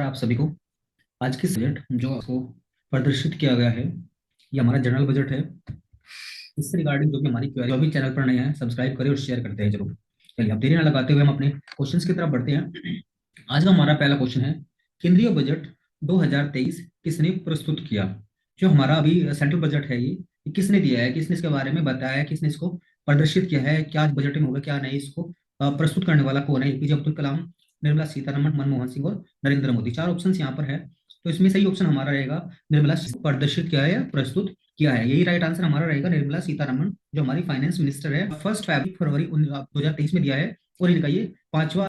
आप सभी को आज की बजट जो आपको प्रदर्शित किया गया है, ये हमारा जनरल बजट है। इससे रिगार्डिंग जो भी हमारी क्वेरी, जो भी चैनल पर नए हैं सब्सक्राइब करें और शेयर करते हैं जरूर। चलिए अब देरी ना लगाते हुए हम अपने क्वेश्चंस की तरफ बढ़ते हैं। आज का हमारा पहला क्वेश्चन है, केंद्रीय बजट 2023 किसने प्रस्तुत किया? जो हमारा अभी सेंट्रल बजट है, ये किसने दिया है, किसने इसके बारे में बताया है, किसने इसको प्रदर्शित किया है, क्या बजटिंग होगा क्या नहीं, इसको प्रस्तुत करने वाला कौन है? एपीजे अब्दुल कलाम, निर्मला सीतारमण, मनमोहन सिंह और नरेंद्र मोदी। चार ऑप्शन यहाँ पर है, तो इसमें सही ऑप्शन हमारा रहेगा निर्मला। प्रदर्शित किया है या प्रस्तुत किया है, यही राइट आंसर हमारा रहेगा निर्मला सीतारमण, जो हमारी फाइनेंस मिनिस्टर है। फर्स्ट फरवरी 2023 में दिया है और इनका ये पांचवा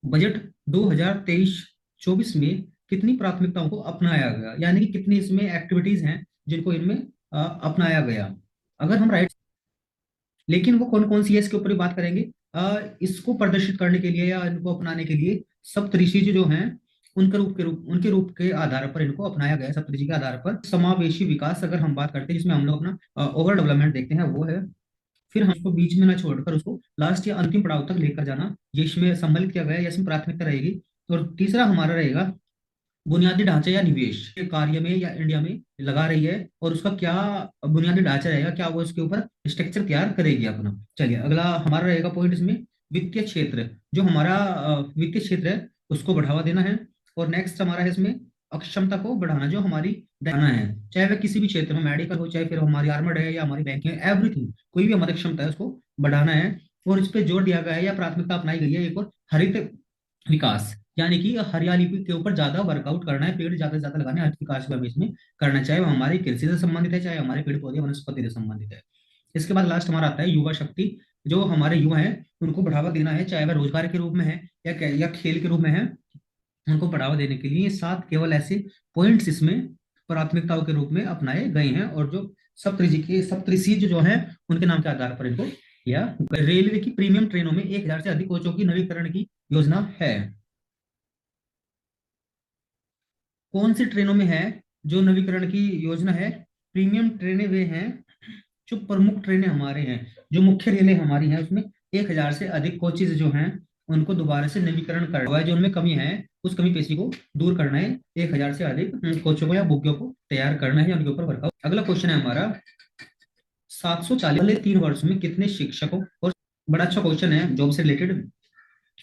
बजट 2023-24 में कितनी प्राथमिकताओं को अपनाया गया, यानी कि कितनी इसमें एक्टिविटीज हैं जिनको इनमें अपनाया गया। अगर हम राइट, लेकिन वो कौन कौन सी है इसके ऊपर भी बात करेंगे। इसको प्रदर्शित करने के लिए या इनको अपनाने के लिए सप्तऋषि जो हैं, उनके रूप के आधार पर इनको अपनाया गया है। सप्तऋषि के आधार पर समावेशी विकास अगर हम बात करते हैं, जिसमें हम लोग अपना ओवर डेवलपमेंट देखते हैं, वो है। फिर हम उसको बीच में ना छोड़कर उसको लास्ट या अंतिम पड़ाव तक लेकर जाना, ये इसमें सम्मिलित किया गया है, या इसमें प्राथमिकता रहेगी। और तीसरा हमारा रहेगा बुनियादी ढांचे या निवेश के कार्य में या इंडिया में लगा रही है, और उसका क्या बुनियादी ढांचा रहेगा, क्या वो इसके ऊपर स्ट्रक्चर तैयार करेगी अपना। चलिए अगला हमारा रहेगा पॉइंट इसमें, वित्तीय क्षेत्र। जो हमारा वित्तीय क्षेत्र है उसको बढ़ावा देना है। और नेक्स्ट हमारा है इसमें अक्षमता को बढ़ाना, जो हमारी बढ़ाना है, चाहे वह किसी भी क्षेत्र में, मेडिकल हो, चाहे फिर हमारी आर्मड है या हमारी बैंकिंग, एवरीथिंग, कोई भी हमारी क्षमता है उसको बढ़ाना है। और इस पे जोर दिया गया है या प्राथमिकता अपनाई गई है एक और, हरित विकास, यानी कि हरियाली के ऊपर ज्यादा वर्कआउट करना है, पेड़ ज्यादा से ज्यादा लगाने, हरित विकास को हमें इसमें करना है, चाहे वो हमारी कृषि से संबंधित है, चाहे हमारे पेड़ पौधे वनस्पति से संबंधित है। इसके बाद लास्ट हमारा आता है युवा शक्ति। जो हमारे युवा हैं उनको बढ़ावा देना है, चाहे वह रोजगार के रूप में है या खेल के रूप में है, उनको बढ़ावा देने के लिए सात केवल ऐसे पॉइंट्स इसमें प्राथमिकताओं के रूप में अपनाए गए हैं। और जो सप्तऋषि जो है उनके नाम के आधार पर इनको किया। रेलवे की प्रीमियम ट्रेनों में 1000 से अधिक कोचों की नवीकरण की योजना है। कौन सी ट्रेनों में है जो नवीकरण की योजना है? प्रीमियम ट्रेनें वे हैं जो प्रमुख ट्रेनें हमारे हैं, जो मुख्य रेलें हमारी हैं, उसमें 1000 से अधिक कोचेज जो हैं उनको दोबारा से नवीकरण करना हुआ है। जो उनमें कमी है उस कमी पेशी को दूर करना है, 1000 से अधिक कोचों को या बोगियों को तैयार करना है या उनके ऊपर वर्कआउट। अगला क्वेश्चन है हमारा, 740 वाले 3 वर्ष में कितने शिक्षकों, और बड़ा अच्छा क्वेश्चन है जॉब से रिलेटेड।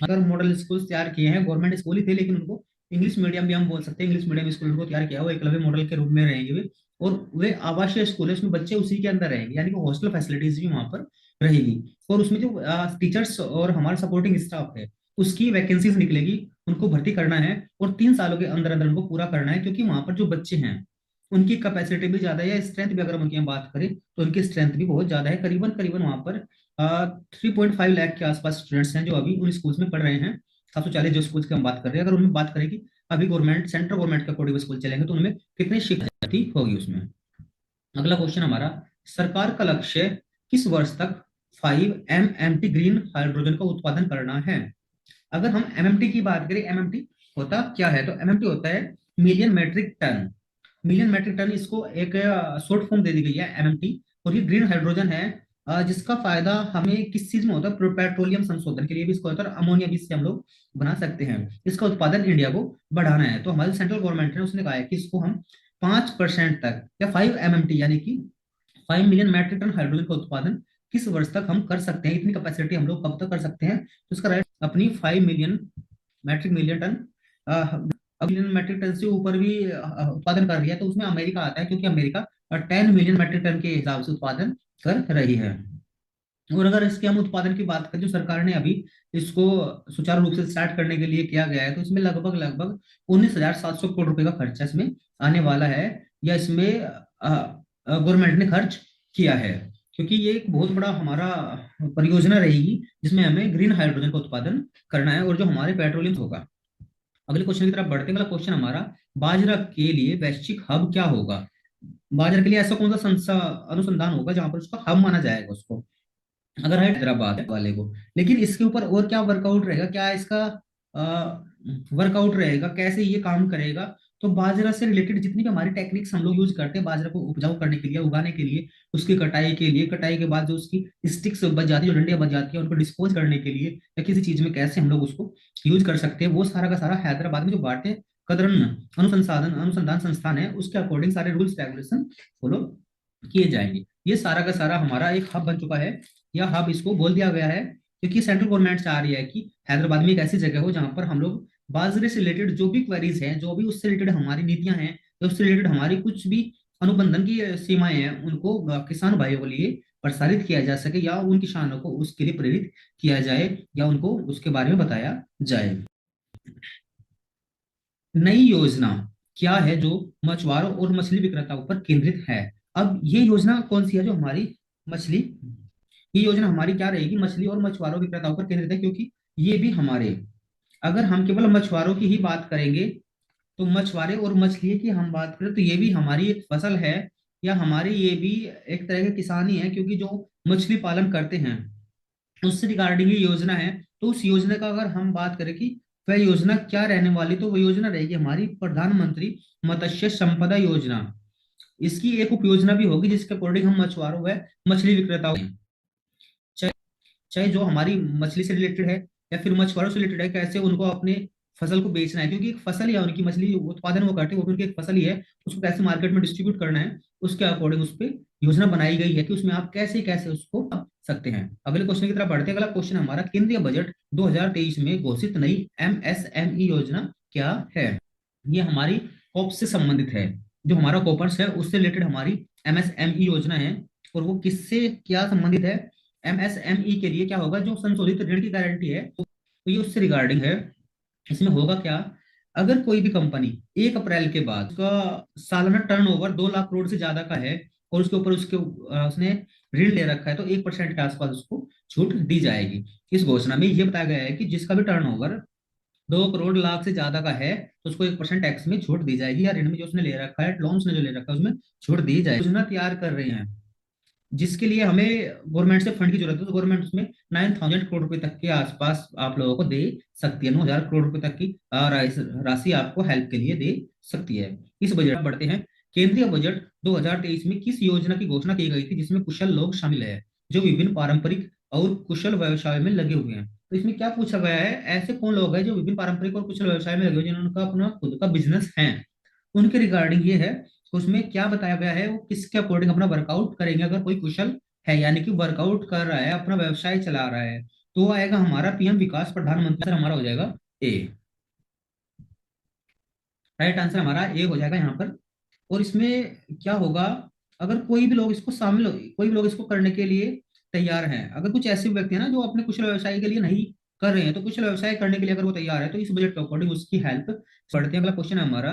अगर मॉडल स्कूल तैयार किए हैं, गवर्नमेंट स्कूल ही थे लेकिन उनको इंग्लिश मीडियम भी हम बोल सकते हैं, इंग्लिश मीडियम स्कूल उनको तैयार किया हुआ, एकलव्य मॉडल के रूप में रहेंगे वे। और वे आवासीय स्कूल है, उसमें बच्चे उसी के अंदर रहेंगे, यानी कि हॉस्टल फैसिलिटीज भी वहां पर रहेगी। और उसमें जो टीचर्स और हमारा सपोर्टिंग स्टाफ है उसकी वैकेंसीज निकलेगी, उनको भर्ती करना है और 3 सालों के अंदर अंदर उनको पूरा करना है, क्योंकि वहां पर जो बच्चे हैं उनकी कैपेसिटी भी ज्यादा है, या स्ट्रेंथ भी अगर हम उनकी हम बात करें तो उनकी स्ट्रेंथ भी बहुत ज्यादा है। करीबन करीबन वहां पर 3.5 लाख के आसपास स्टूडेंट्स हैं जो अभी उन स्कूल्स में पढ़ रहे हैं। 740 जो स्कूल्स की हम बात कर रहे हैं, अगर उनमें बात करें कि अभी गवर्नमेंट सेंट्रल गवर्नमेंट के अकॉर्डिंग स्कूल चलेंगे तो उनमें कितनी शिक्षार्थी होगी उसमें। अगला क्वेश्चन हमारा, सरकार का लक्ष्य किस वर्ष तक 5 MMT ग्रीन हाइड्रोजन का उत्पादन करना है? अगर हम एमएमटी की बात करें, एमएमटी होता क्या है, तो एमएमटी होता है million metric ton. Million metric ton, इसको एक शॉर्ट फॉर्म दे दी गई है एमएमटी। और ये ग्रीन हाइड्रोजन है, जिसका फायदा हमें किस चीज में होता है, पेट्रोलियम संशोधन के लिए भी इसको होता है, अमोनिया भी इससे हम लोग बना सकते हैं। इसका उत्पादन इंडिया को बढ़ाना है, तो हमारी सेंट्रल गवर्नमेंट ने उसने कहा है कि इसको हम 5% तक या 5 MMT, यानी कि 5 मिलियन मेट्रिक टन हाइड्रोजन का उत्पादन किस वर्ष तक हम कर सकते हैं, इतनी कैपेसिटी हम लोग कब तक कर सकते हैं। तो इसका राइट अपनी 5 million ton, million metric ton से ऊपर भी उत्पादन कर रही है, तो उसमें अमेरिका आता है, क्योंकि अमेरिका 10 मिलियन मेट्रिक टन के हिसाब से उत्पादन कर रही है। और अगर इसके हम उत्पादन की बात करें, जो सरकार ने अभी इसको सुचारू रूप से स्टार्ट करने के लिए किया गया है, तो इसमें लगभग लगभग 19,700 करोड़ रुपए का खर्चा इसमें आने वाला है, या इसमें गवर्नमेंट ने खर्च किया है, क्योंकि ये एक बहुत बड़ा हमारा परियोजना रहेगी जिसमें हमें ग्रीन हाइड्रोजन का उत्पादन करना है, और जो हमारे पेट्रोलियम होगा। अगले क्वेश्चन की तरफ बढ़ते हैं। अगला क्वेश्चन हमारा, बाजरा के लिए वैश्विक हब क्या होगा? बाजरा के लिए ऐसा कौन सा अनुसंधान होगा जहां पर उसका हब माना जाएगा उसको? अगर है हैदराबाद वाले को, लेकिन इसके ऊपर और क्या वर्कआउट रहेगा, क्या इसका वर्कआउट रहेगा, कैसे ये काम करेगा, तो बाजरा से रिलेटेड जितनी भी हमारी टेक्निक्स हम लोग यूज करते हैं बाजरा को उपजाऊ करने के लिए, उगाने के लिए, उसकी कटाई के लिए, कटाई के बाद जो उसकी स्टिक्स बच जाती है, जो डंडियां बच जाती है, उनको डिस्पोज करने के लिए, या किसी चीज में कैसे हम लोग उसको यूज कर सकते हैं, वो सारा का सारा हैदराबाद में जो भारतीय कदरन अनुसंधान अनुसंधान संस्थान है उसके अकॉर्डिंग सारे रूल्स रेगुलेशन फॉलो किए जाएंगे। ये सारा का सारा हमारा एक हब बन चुका है, या हब इसको बोल दिया गया है, क्योंकि सेंट्रल गवर्नमेंट चाह रही है कि हैदराबाद में एक ऐसी जगह हो जहां पर हम लोग बाजरे से रिलेटेड जो भी क्वेरीज हैं, जो भी उससे रिलेटेड हमारी नीतियां हैं, या उससे रिलेटेड हमारी कुछ भी अनुबंधन की सीमाएं हैं, उनको किसान भाइयों के लिए प्रसारित किया जा सके, या उन किसानों को उसके लिए प्रेरित किया जाए, या उनको उसके बारे में बताया जाए। नई योजना क्या है जो मछुआरों और मछली विक्रेताओं पर केंद्रित है? अब ये योजना कौन सी है जो हमारी मछली, ये योजना हमारी क्या रहेगी, मछली और मछुआरों विक्रेताओं पर केंद्रित है, क्योंकि ये भी हमारे, अगर हम केवल मछुआरों की ही बात करेंगे, तो मछुआरे और मछली की हम बात करें तो ये भी हमारी एक फसल है, या हमारी ये भी एक तरह के किसानी है, क्योंकि जो मछली पालन करते हैं उससे रिगार्डिंग ये योजना है। तो उस योजना का अगर हम बात करें कि वह योजना क्या रहने वाली, तो वह योजना रहेगी हमारी प्रधानमंत्री मत्स्य संपदा योजना। इसकी एक उप योजना भी होगी जिसके अकॉर्डिंग हम मछुआरों व मछली विक्रेताओं, चाहे चाहे जो हमारी मछली से रिलेटेड है या फिर मछुआरों से रिलेटेड है, कैसे उनको अपने फसल को बेचना है, क्योंकि एक फसल ही है उनकी, मछली उत्पादन वो करते हैं, वो भी उनकी एक फसल ही है, उसको कैसे मार्केट में डिस्ट्रीब्यूट करना है, उसके अकॉर्डिंग उस पर योजना बनाई गई है कि उसमें आप कैसे कैसे उसको कर सकते हैं। अगले क्वेश्चन की तरफ बढ़ते हैं। अगला क्वेश्चन हमारा, केंद्रीय बजट 2023 में घोषित नई एमएसएमई योजना क्या है? ये हमारी कॉप से संबंधित है, जो हमारा कॉपर्स है उससे रिलेटेड हमारी एमएसएमई योजना है। और वो किससे क्या संबंधित है? एमएसएमई के लिए क्या होगा, जो संशोधित ऋण की गारंटी है, तो ये उससे रिगार्डिंग है। इसमें होगा क्या, अगर कोई भी कंपनी 1 अप्रैल के बाद उसका सालाना टर्नओवर 2 लाख करोड़ से ज्यादा का है, और उसके ऊपर उसने ऋण ले रखा है, तो 1% के आसपास उसको छूट दी जाएगी। इस घोषणा में यह बताया गया है कि जिसका भी टर्नओवर 2 करोड़ लाख से ज्यादा का है, तो उसको 1% टैक्स में छूट दी जाएगी, या ऋण में जो उसने ले रखा है, लोन्स ने जो ले रखा है, उसमें छूट दी जाएगी। योजना तैयार कर रहे हैं जिसके लिए हमें गवर्नमेंट से फंड की जरूरत है, तो गवर्नमेंट उसमें 9,000 करोड़ रुपए तक के आसपास आप लोगों को दे सकती है, 9,000 करोड़ रुपए तक की राशि आपको हेल्प के लिए दे सकती है। इस बजट बढ़ते हैं। केंद्रीय बजट 2023 में किस योजना की घोषणा की गई थी जिसमें कुशल लोग शामिल है, जो विभिन्न पारंपरिक और कुशल व्यवसाय में लगे हुए हैं? तो इसमें क्या पूछा गया है, ऐसे कौन लोग हैं जो विभिन्न पारंपरिक और कुशल व्यवसाय में लगे हुए हैं, जिन्होंने अपना खुद का बिजनेस है, उनके रिगार्डिंग ये है। तो उसमें क्या बताया गया है, वो किसके अकॉर्डिंग अपना वर्कआउट करेंगे, अगर कोई कुशल है यानी कि वर्कआउट कर रहा है, अपना व्यवसाय चला रहा है, तो वो आएगा हमारा पीएम विकास प्रधानमंत्री, सर हमारा हो जाएगा ए। राइट आंसर हमारा ए हो जाएगा यहाँ पर। और इसमें क्या होगा, अगर कोई भी लोग इसको शामिल हो, कोई भी लोग इसको करने के लिए तैयार हैं, अगर कुछ ऐसे व्यक्ति हैं ना जो अपने कुशल व्यवसाय के लिए नहीं कर रहे हैं, तो कुशल व्यवसाय करने के लिए अगर वो तैयार है, तो इस बजट के अकॉर्डिंग उसकी हेल्प बढ़ते हैं। अगला क्वेश्चन है हमारा,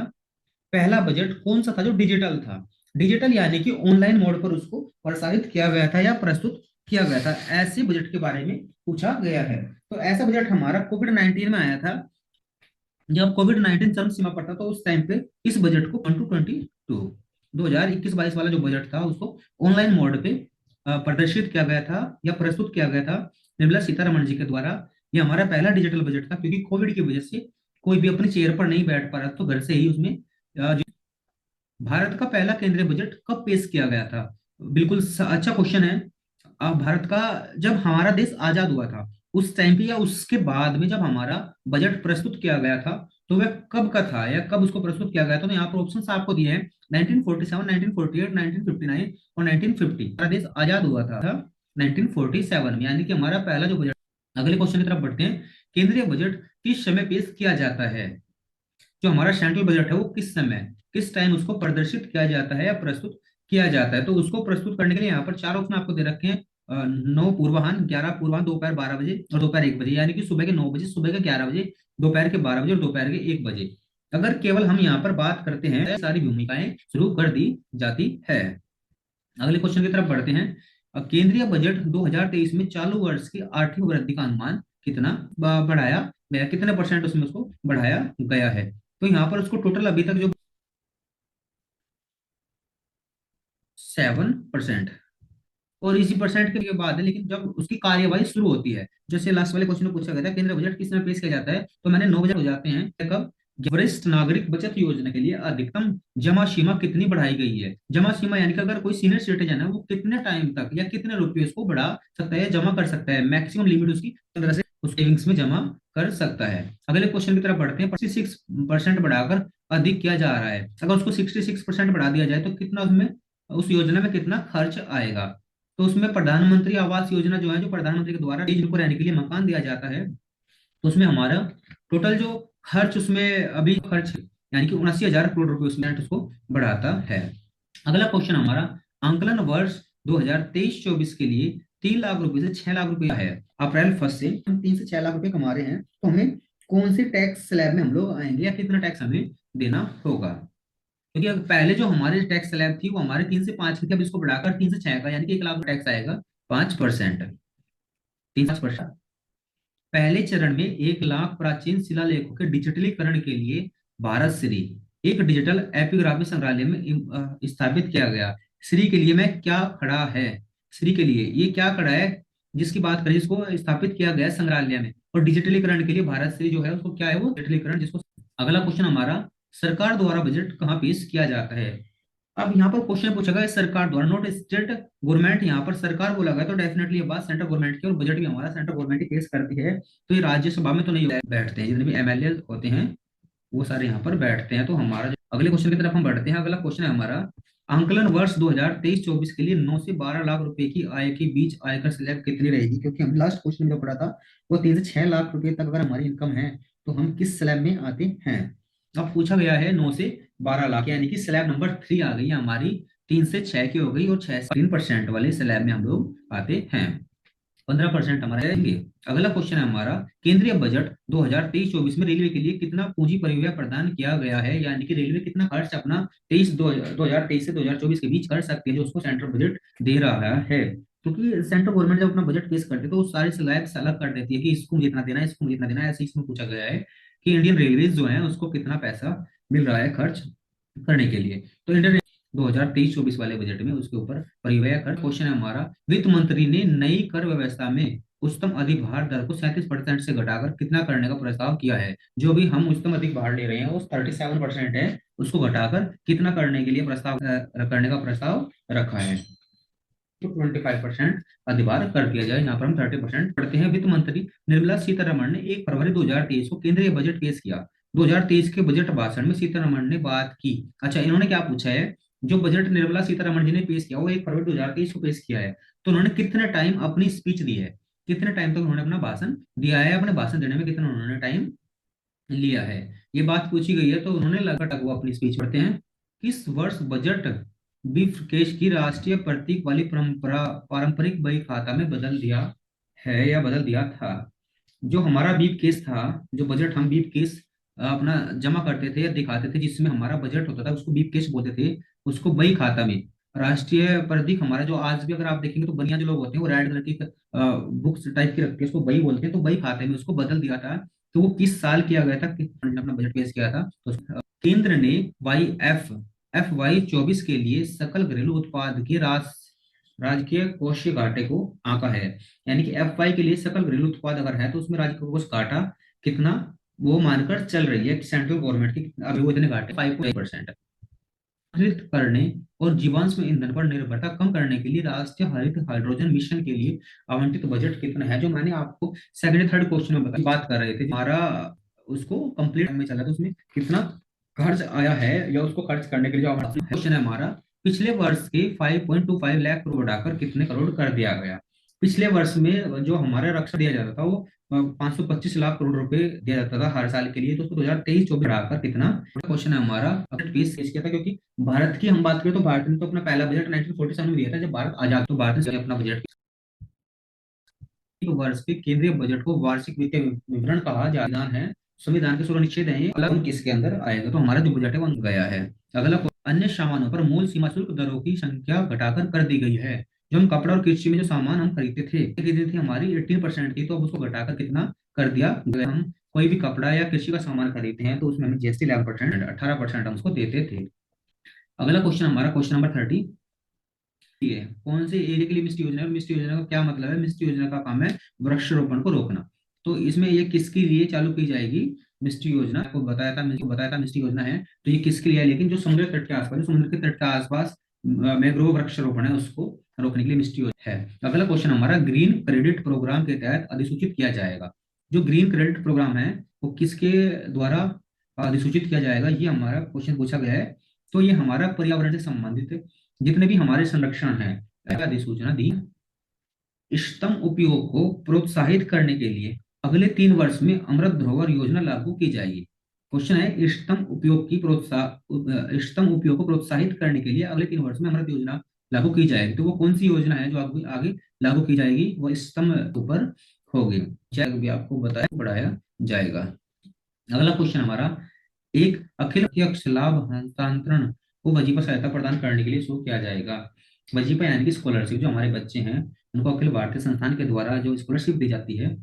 पहला बजट कौन सा था जो डिजिटल था? डिजिटल यानी कि ऑनलाइन मोड पर उसको प्रसारित किया गया था या प्रस्तुत किया गया था, ऐसे बजट के बारे में पूछा गया है। तो ऐसा बजट हमारा कोविड-19 में आया था। जब कोविड-19 चरम सीमा पर था, तो उस टाइम पे इस बजट को 2021-22 वाला जो बजट था उसको ऑनलाइन मोड पे प्रदर्शित किया गया था या प्रस्तुत किया गया था निर्मला सीतारमण जी के द्वारा। ये हमारा पहला डिजिटल बजट था, क्योंकि कोविड की वजह से कोई भी अपनी चेयर पर नहीं बैठ पा रहा, तो घर से ही उसमें भारत का पहला केंद्रीय बजट कब पेश किया गया था? बिल्कुल अच्छा क्वेश्चन है। भारत का, जब हमारा देश आजाद हुआ था उस टाइम पे, या उसके बाद में जब हमारा बजट प्रस्तुत किया गया था, तो वह कब का था या कब उसको प्रस्तुत किया गया था? तो यहाँ पर ऑप्शन आपको दिए हैं, 1947, 1948, 1959 और 1950। हमारा देश आजाद हुआ था 1947 में, यानी कि हमारा पहला जो बजट। अगले क्वेश्चन की तरफ बढ़ते हैं। केंद्रीय बजट किस समय पेश किया जाता है? जो हमारा सेंट्रल बजट है वो किस समय, किस टाइम उसको प्रदर्शित किया जाता है या प्रस्तुत किया जाता है? तो उसको प्रस्तुत करने के लिए यहाँ पर 4 ऑप्शन आपको दे रखे हैं, 9 पूर्वाह्न, 11 पूर्वाह्न, दोपहर 12 बजे और दोपहर 1 बजे, यानी कि सुबह के 9 बजे, सुबह के 11 बजे, दोपहर के 12 बजे और दोपहर के 1 बजे। अगर केवल हम यहाँ पर बात करते हैं, तो सारी भूमिकाएं शुरू कर दी जाती है। अगले क्वेश्चन की तरफ बढ़ते हैं। केंद्रीय बजट 2023 में चालू वर्ष की आर्थिक वृद्धि का अनुमान कितना बढ़ाया गया, कितने परसेंट उसमें उसको बढ़ाया गया है? तो यहाँ पर उसको टोटल अभी तक जो 7%, और इसी परसेंट के बाद है, लेकिन जब उसकी कार्यवाही शुरू होती है, जैसे लास्ट वाले क्वेश्चन में पूछा गया था केंद्रीय बजट किस समय पेश किया जाता है, तो मैंने 9 बजे हो जाते हैं कब, वरिष्ठ नागरिक बचत योजना के लिए अधिकतम जमा सीमा कितनी बढ़ाई गई है? जमा सीमा यानी कि अगर कोई सीनियर सिटीजन है वो कितने टाइम तक या कितने रुपए उसको बढ़ा सकता है, जमा कर सकता है, मैक्सिमम लिमिट उसकी 15 से उस सेविंग्स में जमा कर सकता है। अगले क्वेश्चन की तरफ बढ़ते हैं। 66% बढ़ाकर अधिक किया जा रहा है, अगर उसको 66% बढ़ा दिया जाए तो कितना उसमें, उस योजना में कितना खर्च आएगा? तो उसमें प्रधानमंत्री आवास योजना जो है, जो प्रधानमंत्री के द्वारा जिनको रहने के लिए मकान दिया जाता है, तो उसमें हमारा टोटल जो खर्च उसमें अभी खर्च यानी कि 79,000 करोड़ रुपए उसमें उसको बढ़ाता है। अगला क्वेश्चन हमारा, आंकलन वर्ष 2023-24 के लिए 3 लाख रुपए से 6 लाख रुपए है। अप्रैल 1 से हम 3 से 6 लाख रुपए कमा रहे हैं, तो हमें कौन से टैक्स स्लैब में हम लोग आएंगे या कितना टैक्स हमें देना होगा? क्योंकि अगर पहले जो हमारे टैक्स स्लैब थी वो हमारे 3 से 5 की थी, अब इसको बढ़ाकर 3 से 6 का यानी कि 1 लाख टैक्स आएगा 5%। 3 5%। पहले चरण में 1 लाख प्राचीन शिलालेखों के डिजिटलीकरण के लिए भारत श्री एक डिजिटल एपिग्राफी संग्रहालय में स्थापित किया गया। श्री के लिए में क्या खड़ा है? श्री के लिए ये क्या खड़ा है जिसकी बात करें, जिसको स्थापित किया गया है संग्रहालय में, और डिजिटलीकरण के लिए भारत श्री जो है उसको क्या है, वो डिजिटलीकरण जिसको। अगला क्वेश्चन हमारा, सरकार द्वारा बजट कहाँ पेश किया जाता है? अब यहाँ पर क्वेश्चन पूछा गया सरकार द्वारा, नोट स्टेट गवर्नमेंट, यहाँ पर सरकार बोला गया तो डेफिनेटली ये बात सेंट्रल गवर्नमेंट की, और बजट भी हमारा सेंट्रल गवर्नमेंट ही पेश करती है। तो ये राज्यसभा में तो नहीं बैठते हैं, जितने भी एमएलए होते हैं वो सारे यहाँ पर बैठते हैं। तो हमारा अगले क्वेश्चन की तरफ हम बढ़ते हैं। अगला क्वेश्चन है हमारा, आंकलन वर्ष 2023-24 के लिए 9 से 12 लाख रुपए की आय के बीच आयकर स्लैब कितनी रहेगी? क्योंकि हम लास्ट क्वेश्चन में जो पढ़ा था वो 3 से 6 लाख रुपए तक अगर हमारी इनकम है तो हम किस स्लैब में आते हैं? अब पूछा गया है 9 से 12 लाख, यानी कि स्लैब नंबर 3 आ गई हमारी, 3 से 6 की हो गई, और 6 से 3% वाले स्लैब में हम लोग आते हैं। 15% हमारे रहेंगे। अगला क्वेश्चन है हमारा, केंद्रीय बजट 2023-24 में रेलवे के लिए कितना पूंजी परिव्यय प्रदान किया गया है? यानी कि रेलवे कितना खर्च अपना 2023 से 2024 के बीच कर सकती है, जो उसको सेंट्रल बजट दे रहा है। क्योंकि सेंट्रल गवर्नमेंट जब अपना बजट पेश करती है तो वो सारे स्लैब्स अलग कर देती है कि इसको जितना देना है, इसको जितना देना है। ऐसे इसमें पूछा गया है कि इंडियन रेलवेज जो है उसको कितना पैसा मिल रहा है खर्च करने के लिए। तो इंडियन 2023-24 वाले बजट में उसके ऊपर परिव्यय कर। क्वेश्चन है हमारा, वित्त मंत्री ने नई कर व्यवस्था में उच्चतम अधिभार दर को 37% से घटाकर कितना करने का प्रस्ताव किया है? जो भी हम उच्चतम अधिभार ले रहे हैं वो 37% है, उसको घटाकर कितना करने के लिए प्रस्ताव करने का प्रस्ताव रखा है? तो 25% अधिभार कर दिया जाए, यहाँ पर हम 30% पढ़ते हैं। वित्त मंत्री निर्मला सीतारमण ने 1 फरवरी 2023 को केंद्रीय बजट पेश किया। 2023 के बजट भाषण में सीतारमण ने बात की। अच्छा, इन्होंने क्या पूछा है? जो बजट निर्मला सीतारमण जी ने पेश किया वो 1 फरवरी 2023 को पेश किया है, तो उन्होंने कितने टाइम अपनी स्पीच दी है, कितने टाइम तक उन्होंने अपना भाषण दिया है, अपने भाषण देने में कितना उन्होंने टाइम लिया है, ये बात पूछी गई है। तो उन्होंने लगातार वो अपनी स्पीच पढ़ते हैं। किस वर्ष बजट बीफ केश की राष्ट्रीय प्रतीक वाली परंपरा पारंपरिक बही खाता में बदल दिया है या बदल दिया था? जो हमारा बीफ केस था, जो बजट हम बीफ केस अपना जमा करते थे या दिखाते थे, जिसमें हमारा बजट होता था, उसको बीफ केस बोलते थे। उसको बही खाता में राष्ट्रीय प्रतीक हमारा, जो आज भी अगर आप देखेंगे तो बनिया जो लोग होते हैं वो रेड कलर की बुक्स टाइप की रखती है, उसको बही बोलते हैं, तो बही खाते में उसको बदल दिया था। तो वो किस साल किया गया था, किस ने अपना बजट पेश किया था? तो केंद्र ने FY24 के लिए सकल घरेलू उत्पाद के राजकीय कोषीय घाटे को आंका है। यानी कि FY के लिए सकल घरेलू उत्पाद अगर है तो उसमें राजकीय कोष घाटा कितना वो मानकर चल रही है सेंट्रल गवर्नमेंट की, अभी वो इतने घाटे 5% हरित करने और जीवाश्म ईंधन पर निर्भरता कम करने के लिए राष्ट्रीय हरित हाइड्रोजन मिशन के लिए आवंटित बजट कितना है? जो मैंने आपको सेकंड थर्ड क्वेश्चन में बात कर रहे थे, हमारा उसको कंप्लीट में चला, तो उसमें कितना खर्च आया है या उसको खर्च करने के लिए जो क्वेश्चन है हमारा, पिछले वर्ष के 5.25 लाख करोड़ बढ़ाकर कितने करोड़ कर दिया गया? पिछले वर्ष में जो हमारा रक्षा दिया जाता था वो 525 लाख करोड़ रुपए दिया जाता था हर साल के लिए, तो उसको 2023-24 बढ़ाकर कितना? क्वेश्चन है हमारा, बजट पेश किया था, क्योंकि भारत की हम बात करें तो भारत ने तो अपना पहला बजट 1947 में दिया था जब भारत आजाद, तो भारत ने अपना बजट वर्ष के केंद्रीय बजट को वार्षिक वित्तीय विवरण कहा जाता है। संविधान के 16 अनुच्छेद है, अलग किसके अंदर आएगा? तो हमारा जो बजट है वो गया है। अगला, अन्य सामानों पर मूल सीमा शुल्क दरों की संख्या घटाकर कर दी गई है। जो हम कपड़ा और कृषि में जो सामान हम खरीदते थे हमारी 18% थी, तो अब उसको घटाकर कितना कर दिया गया? हम कोई भी कपड़ा या कृषि का सामान खरीदते हैं तो उसमें हमें GST 11%, 18% हम उसको देते थे। अगला क्वेश्चन हमारा क्वेश्चन नंबर 30 है, कौन से एरिया के लिए मिस्ट योजना है? मिस्ट योजना का क्या मतलब है? मिस्ट योजना का काम है वृक्षारोपण को रोकना। तो इसमें ये किसके लिए चालू की जाएगी? मिस्टी योजना को बताया था मिस्टी योजना है, तो ये किसके लिए है, लेकिन जो समुद्र तट के आसपास, जो समुद्र के तट के आसपास मैंग्रोव वृक्षारोपण है उसको रोकने के लिए मिस्टी योजना है। अगला क्वेश्चन हमारा, ग्रीन क्रेडिट प्रोग्राम के तहत अधिसूचित किया जाएगा। जो ग्रीन क्रेडिट प्रोग्राम है वो किसके द्वारा अधिसूचित किया जाएगा, ये हमारा क्वेश्चन पूछा गया है। तो ये हमारा पर्यावरण से संबंधित जितने भी हमारे संरक्षण है अधिसूचना दी। इष्टतम उपयोग को प्रोत्साहित करने के लिए अगले 3 वर्ष में अमृत धरोहर योजना लागू की जाएगी। क्वेश्चन है, इष्टतम उपयोग को प्रोत्साहित करने के लिए अगले 3 वर्ष में अमृत योजना लागू की जाएगी। तो वो कौन सी योजना है जो आगे आगे लागू की जाएगी, वो इष्टतम ऊपर होगी, चाहे भी आपको बताया बढ़ाया जाएगा। अगला क्वेश्चन हमारा, एक अखिल अध्यक्ष लाभ हस्तांतरण को वजीफा सहायता प्रदान करने के लिए शुरू किया जाएगा। वजीफा यानी कि स्कॉलरशिप, जो हमारे बच्चे हैं उनको अखिल भारतीय संस्थान के द्वारा जो स्कॉलरशिप दी जाती है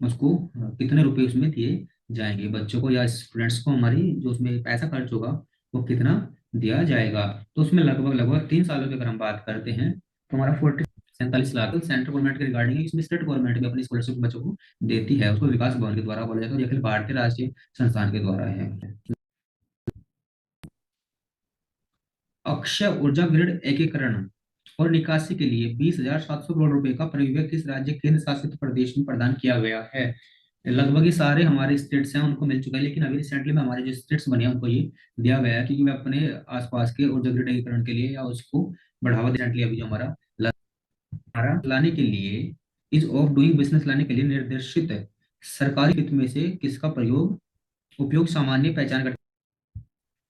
उसको कितने रुपए उसमें दिए जाएंगे बच्चों को या स्टूडेंट्स को, हमारी जो उसमें पैसा खर्च होगा वो कितना दिया जाएगा। तो उसमें लगभग लगभग 3 सालों की अगर हम बात करते हैं तो हमारा 47 लाख सेंट्रल गवर्नमेंट के रिगार्डिंग है। इसमें स्टेट गवर्नमेंट भी अपनी स्कॉलरशिप बच्चों को देती है, उसको विकास भवन के द्वारा बोला जाता है, और ये अखिल भारतीय राष्ट्रीय संस्थान के द्वारा है। अक्षय ऊर्जा ग्रिड एकीकरण और निकासी के लिए 20,700 करोड़ रुपए का परिव्यय किस राज्य केंद्र शासित प्रदेश में प्रदान किया गया है। लगभग ये सारे हमारे स्टेट्स हैं उनको मिल चुका है, लेकिन अभी रिसेंटली में हमारे जो स्टेट्स बने हैं उनको ये दिया गया है, क्योंकि वे अपने आसपास के ऊर्जा ग्रिड एकीकरण के लिए या उसको बढ़ावा रिसेंटली अभी जो हमारा लाने के लिए, इज ऑफ डूइंग बिजनेस लाने के लिए निर्देशित सरकारी हित में से किसका प्रयोग उपयोग सामान्य पहचान कर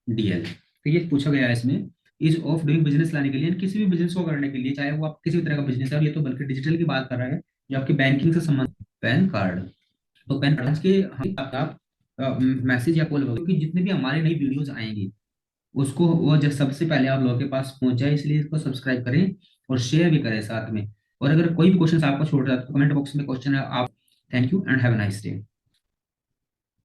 डीएल। तो ये पूछा गया है इसमें, इज ऑफ डूइंग बिजनेस लाने के लिए, किसी भी बिजनेस को करने के लिए, चाहे वो आप किसी भी तरह का बिजनेस है, और ये तो बल्कि डिजिटल की बात कर रहा है जो आपकी बैंकिंग से संबंधित पैन कार्ड। तो पैन कार्ड के आप मैसेज या कॉल वगैरह कि जितने भी हमारे नई वीडियोस आएंगी उसको वो जब सबसे पहले आप लोगों के पास पहुंच जाए, इसलिए इसको सब्सक्राइब करें और शेयर भी करें साथ में। और अगर कोई भी क्वेश्चन आपको छोड़ रहा है तो कमेंट बॉक्स में क्वेश्चन है आप। Thank you and have a nice day.